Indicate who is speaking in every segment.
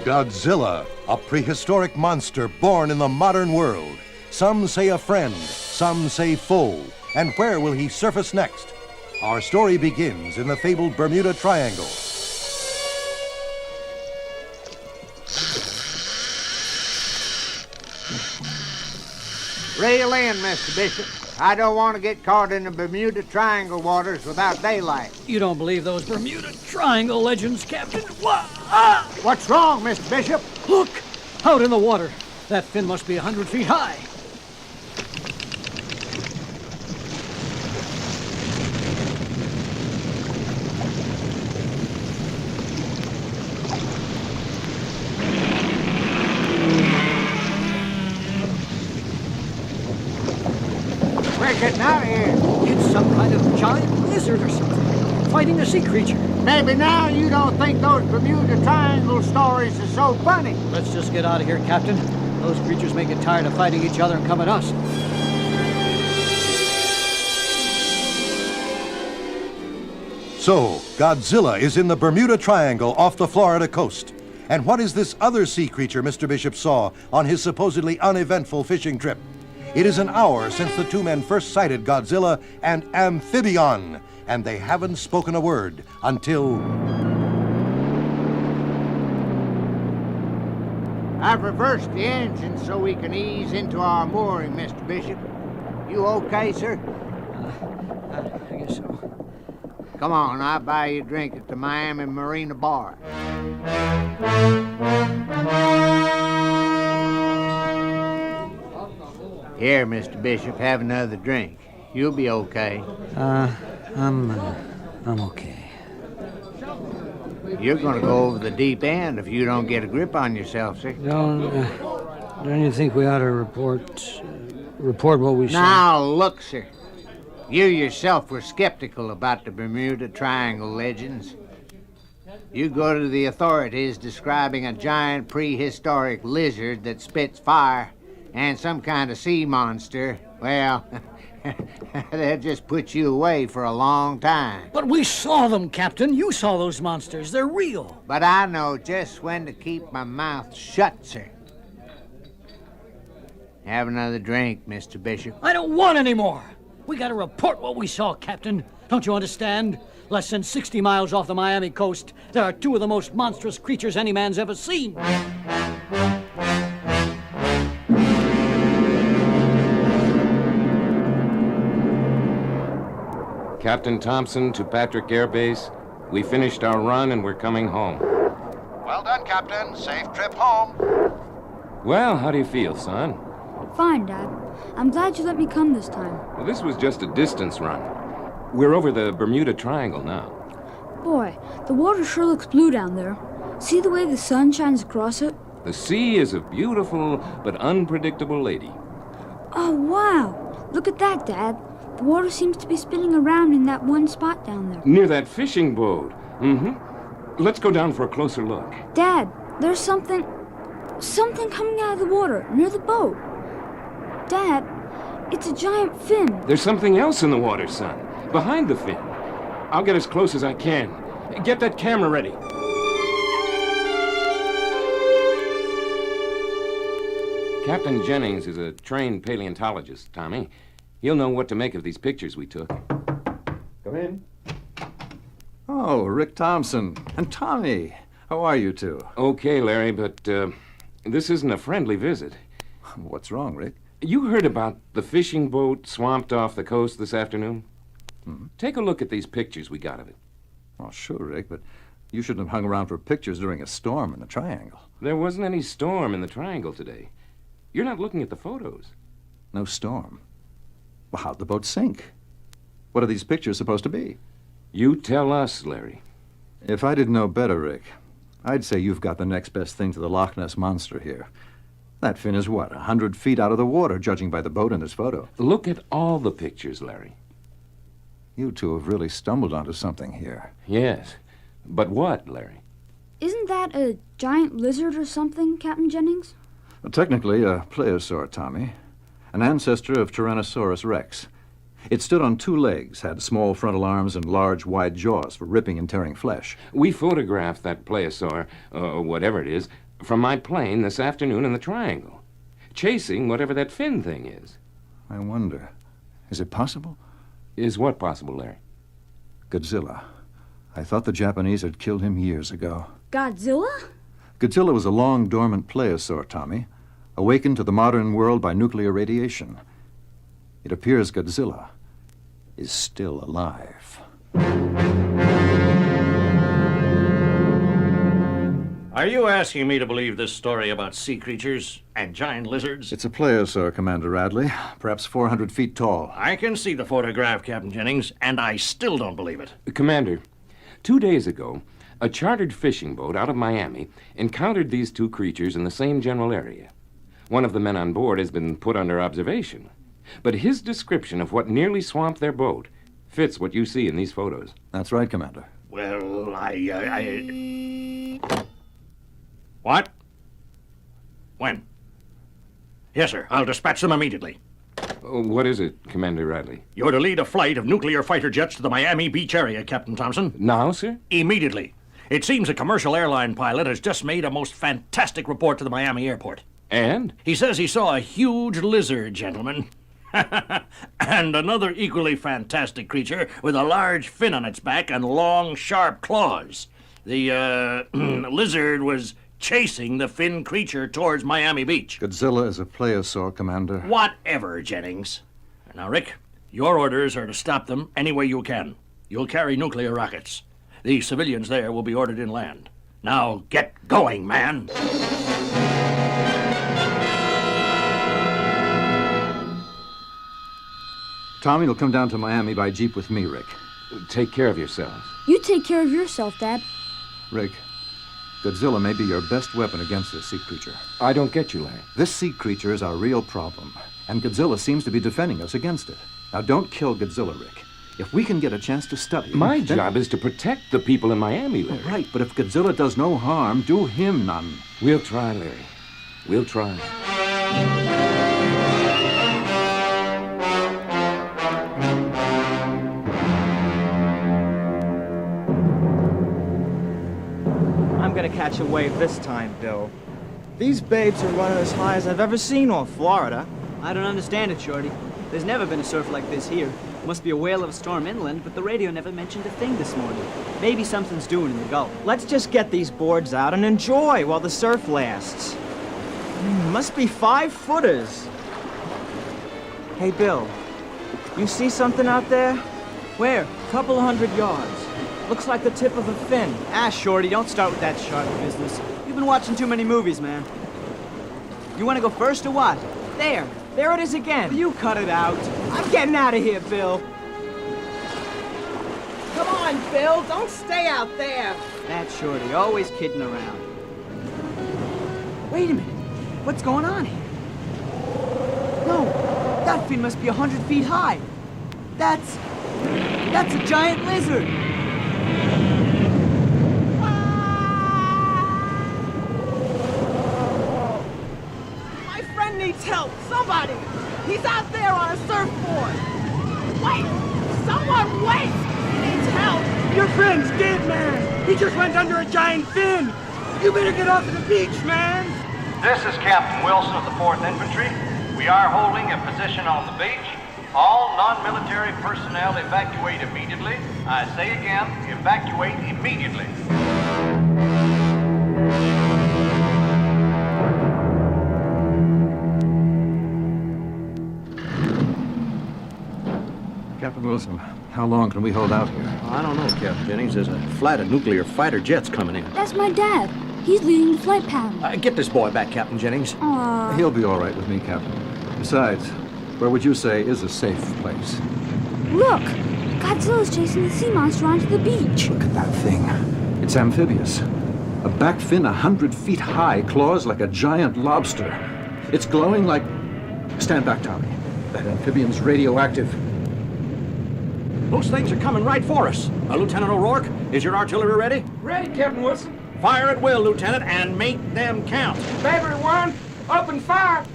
Speaker 1: Godzilla, a prehistoric monster born in the modern world. Some say a friend, some say foe. And where will he surface next? Our story begins in the fabled Bermuda Triangle.
Speaker 2: Reel in, Mr. Bishop. I don't want to get caught in the Bermuda Triangle waters without daylight.
Speaker 3: You don't believe those Bermuda Triangle legends, Captain?
Speaker 2: What's wrong, Mr. Bishop?
Speaker 3: Look! Out in the water. That fin must be 100 feet high.
Speaker 2: We're getting out of here.
Speaker 3: It's some kind of giant lizard or something, fighting a sea creature.
Speaker 2: Maybe now you don't think those Bermuda Triangle stories are so funny.
Speaker 3: Let's just get out of here, Captain. Those creatures may get tired of fighting each other and come at us.
Speaker 1: So, Godzilla is in the Bermuda Triangle off the Florida coast. And what is this other sea creature Mr. Bishop saw on his supposedly uneventful fishing trip? It is an hour since the two men first sighted Godzilla and Amphibion, and they haven't spoken a word until...
Speaker 2: I've reversed the engine so we can ease into our mooring, Mr. Bishop. You okay, sir?
Speaker 3: I guess so.
Speaker 2: Come on, I'll buy you a drink at the Miami Marina Bar. Here, Mr. Bishop, have another drink. You'll be okay.
Speaker 3: I'm okay.
Speaker 2: You're gonna go over the deep end if you don't get a grip on yourself, sir.
Speaker 3: Don't you think we ought to report what we saw?
Speaker 2: Now, look, sir. You yourself were skeptical about the Bermuda Triangle legends. You go to the authorities describing a giant prehistoric lizard that spits fire and some kind of sea monster, well, they'll just put you away for a long time.
Speaker 3: But we saw them, Captain. You saw those monsters. They're real.
Speaker 2: But I know just when to keep my mouth shut, sir. Have another drink, Mr. Bishop.
Speaker 3: I don't want any more. We got to report what we saw, Captain. Don't you understand? Less than 60 miles off the Miami coast, there are two of the most monstrous creatures any man's ever seen.
Speaker 4: Captain Thompson to Patrick Air Base. We finished our run and we're coming home.
Speaker 1: Well done, Captain. Safe trip home.
Speaker 4: Well, how do you feel, son?
Speaker 5: Fine, Dad. I'm glad you let me come this time.
Speaker 4: Well, this was just a distance run. We're over the Bermuda Triangle now.
Speaker 5: Boy, the water sure looks blue down there. See the way the sun shines across it?
Speaker 4: The sea is a beautiful but unpredictable lady.
Speaker 5: Oh, wow. Look at that, Dad. The water seems to be spinning around in that one spot down there.
Speaker 4: Near that fishing boat. Let's go down for a closer look.
Speaker 5: Dad, there's something coming out of the water near the boat. Dad, it's a giant fin.
Speaker 4: There's something else in the water, son. Behind the fin. I'll get as close as I can. Get that camera ready. Captain Jennings is a trained paleontologist, Tommy. He'll know what to make of these pictures we took.
Speaker 6: Come in. Oh, Rick Thompson and Tommy. How are you two?
Speaker 4: Okay, Larry, but this isn't a friendly visit.
Speaker 6: What's wrong, Rick?
Speaker 4: You heard about the fishing boat swamped off the coast this afternoon? Take a look at these pictures we got of it.
Speaker 6: Oh, sure, Rick, but you shouldn't have hung around for pictures during a storm in the Triangle.
Speaker 4: There wasn't any storm in the Triangle today. You're not looking at the photos.
Speaker 6: No storm? Well, how'd the boat sink? What are these pictures supposed to be?
Speaker 4: You tell us, Larry.
Speaker 6: If I didn't know better, Rick, I'd say you've got the next best thing to the Loch Ness Monster here. That fin is, 100 feet out of the water, judging by the boat in this photo.
Speaker 4: Look at all the pictures, Larry.
Speaker 6: You two have really stumbled onto something here.
Speaker 4: Yes. But what, Larry?
Speaker 5: Isn't that a giant lizard or something, Captain Jennings?
Speaker 6: Well, technically, a pleiosaur, Tommy. An ancestor of Tyrannosaurus rex. It stood on two legs, had small frontal arms and large, wide jaws for ripping and tearing flesh.
Speaker 4: We photographed that plesiosaur, or whatever it is, From my plane this afternoon in the Triangle, chasing whatever that fin thing is.
Speaker 6: I wonder, is it possible?
Speaker 4: Is what possible, Larry?
Speaker 6: Godzilla. I thought the Japanese had killed him years ago.
Speaker 5: Godzilla?
Speaker 6: Godzilla was a long dormant pleiosaur, Tommy, awakened to the modern world by nuclear radiation. It appears Godzilla is still alive.
Speaker 7: Are you asking me to believe this story about sea creatures and giant lizards?
Speaker 6: It's a pleiosaur, Commander Radley, perhaps 400 feet tall.
Speaker 7: I can see the photograph, Captain Jennings, and I still don't believe it.
Speaker 4: Commander, 2 days ago, a chartered fishing boat out of Miami encountered these two creatures in the same general area. One of the men on board has been put under observation, but his description of what nearly swamped their boat fits what you see in these photos.
Speaker 6: That's right, Commander.
Speaker 7: Well, What? When? Yes, sir. I'll dispatch them immediately.
Speaker 4: What is it, Commander Radley?
Speaker 7: You're to lead a flight of nuclear fighter jets to the Miami Beach area, Captain Thompson.
Speaker 4: Now, sir?
Speaker 7: Immediately. It seems a commercial airline pilot has just made a most fantastic report to the Miami airport.
Speaker 4: And?
Speaker 7: He says he saw a huge lizard, gentlemen. And another equally fantastic creature with a large fin on its back and long, sharp claws. The lizard was chasing the fin creature towards Miami Beach.
Speaker 6: Godzilla is a pleiosaur, Commander.
Speaker 7: Whatever, Jennings. Now, Rick, your orders are to stop them any way you can. You'll carry nuclear rockets. The civilians there will be ordered inland. Now, get going, man.
Speaker 6: Tommy will come down to Miami by jeep with me, Rick.
Speaker 4: Take care of yourselves.
Speaker 5: You take care of yourself, Dad.
Speaker 6: Rick, Godzilla may be your best weapon against this sea creature.
Speaker 4: I don't get you, Larry.
Speaker 6: This sea creature is our real problem, and Godzilla seems to be defending us against it. Now, don't kill Godzilla, Rick. If we can get a chance to study him...
Speaker 4: My job is to protect the people in Miami, Larry.
Speaker 6: Right, but if Godzilla does no harm, do him none.
Speaker 4: We'll try, Larry. We'll try.
Speaker 8: I'm gonna catch a wave this time, Bill. These babes are running as high as I've ever seen off Florida.
Speaker 9: I don't understand it, Shorty. There's never been a surf like this here. Must be a whale of a storm inland, but the radio never mentioned a thing this morning. Maybe something's doing in the Gulf.
Speaker 8: Let's just get these boards out and enjoy while the surf lasts. Must be 5-footers. Hey, Bill, you see something out there?
Speaker 9: Where?
Speaker 8: Couple 100 yards. Looks like the tip of a fin.
Speaker 9: Ah, Shorty, don't start with that shark business. You've been watching too many movies, man. You want to go first or what?
Speaker 8: There it is again.
Speaker 9: You cut it out.
Speaker 8: I'm getting out of here, Bill. Come on, Bill, don't stay out there.
Speaker 9: That Shorty, always kidding around. Wait a minute. What's going on here? No, that fin must be 100 feet high. That's a giant lizard.
Speaker 8: My friend needs help. Somebody. He's out there on a surfboard. Wait! Someone wait! He needs help.
Speaker 10: Your friend's dead, man. He just went under a giant fin. You better get off to the beach, man.
Speaker 11: This is Captain Wilson of the 4th Infantry. We are holding a position on the beach. All non-military personnel evacuate immediately. I say again, evacuate immediately.
Speaker 6: Captain Wilson, how long can we hold out here?
Speaker 7: I don't know, Captain Jennings. There's a flight of nuclear fighter jets coming in.
Speaker 5: That's my dad. He's leading the flight pattern.
Speaker 7: Get this boy back, Captain Jennings.
Speaker 5: Aww.
Speaker 6: He'll be all right with me, Captain. Besides, where would you say is a safe place?
Speaker 5: Look! Godzilla's chasing the sea monster onto the beach.
Speaker 6: Look at that thing. It's amphibious. A back fin 100 feet high, claws like a giant lobster. It's glowing like... Stand back, Tommy. That amphibion's radioactive.
Speaker 7: Those things are coming right for us. Lieutenant O'Rourke, is your artillery ready?
Speaker 10: Ready, Captain Wilson.
Speaker 7: Fire at will, Lieutenant, and make them count.
Speaker 10: Battery 1, open fire.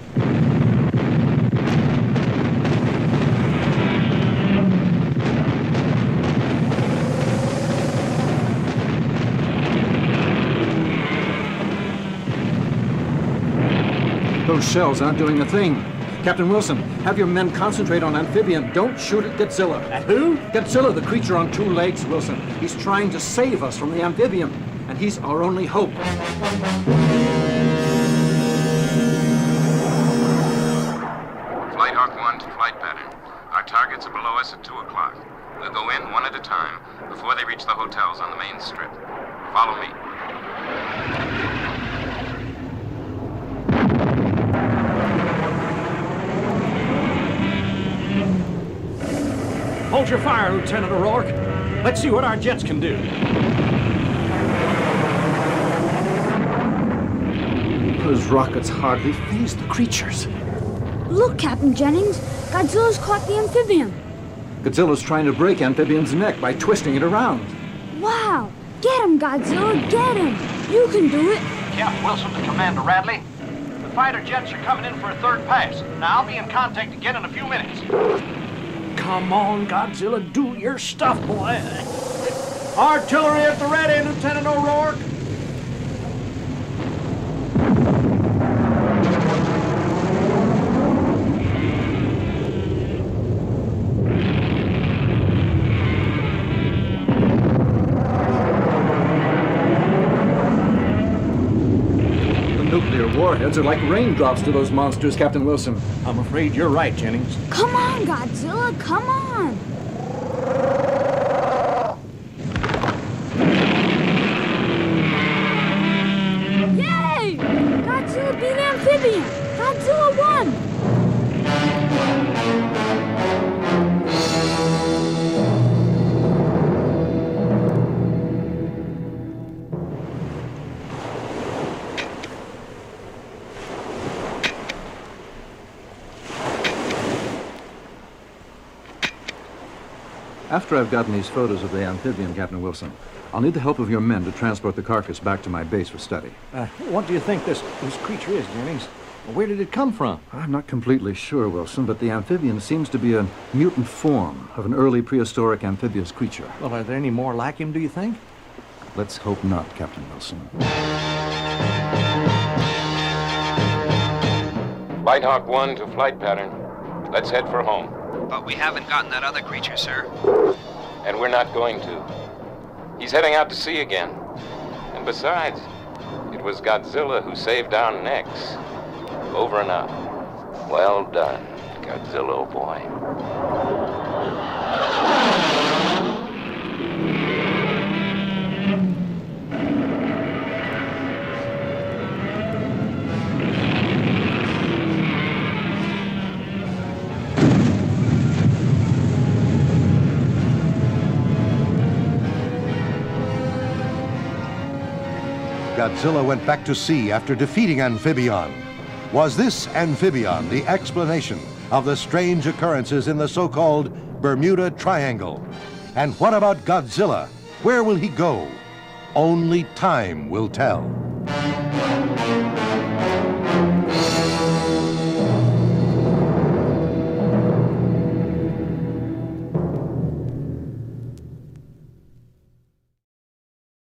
Speaker 6: Those shells aren't doing a thing. Captain Wilson, have your men concentrate on Amphibion. Don't shoot at Godzilla.
Speaker 7: At who?
Speaker 6: Godzilla, the creature on two legs, Wilson. He's trying to save us from the Amphibian, and he's our only hope.
Speaker 4: Flight Hawk 1 to flight pattern. Our targets are below us at 2 o'clock. We'll go in one at a time before they reach the hotels on the main strip. Follow me.
Speaker 7: Hold your fire, Lieutenant O'Rourke. Let's see what our jets can do.
Speaker 6: Those rockets hardly phase the creatures.
Speaker 5: Look, Captain Jennings. Godzilla's caught the amphibian.
Speaker 6: Godzilla's trying to break Amphibian's neck by twisting it around.
Speaker 5: Wow. Get him, Godzilla. Get him. You can do it.
Speaker 11: Captain Wilson to Commander Radley. The fighter jets are coming in for a third pass. Now, I'll be in contact again in a few minutes.
Speaker 7: Come on, Godzilla, do your stuff, boy. Artillery at the ready, Lieutenant O'Rourke.
Speaker 6: Nuclear warheads are like raindrops to those monsters, Captain Wilson.
Speaker 7: I'm afraid you're right, Jennings.
Speaker 5: Come on, Godzilla. Come on. Yay! Godzilla beat Amphibian. Godzilla won.
Speaker 6: After I've gotten these photos of the amphibian, Captain Wilson, I'll need the help of your men to transport the carcass back to my base for study.
Speaker 7: What do you think this creature is, Jennings? Where did it come from?
Speaker 6: I'm not completely sure, Wilson, but the amphibian seems to be a mutant form of an early prehistoric amphibious creature.
Speaker 7: Well, are there any more like him, do you think?
Speaker 6: Let's hope not, Captain Wilson.
Speaker 4: Flight Hawk 1 to flight pattern. Let's head for home.
Speaker 12: But we haven't gotten that other creature, sir.
Speaker 4: And we're not going to. He's heading out to sea again. And besides, it was Godzilla who saved our necks. Over and out. Well done, Godzilla, old boy.
Speaker 1: Godzilla went back to sea after defeating Amphibion. Was this Amphibion the explanation of the strange occurrences in the so-called Bermuda Triangle? And what about Godzilla? Where will he go? Only time will tell.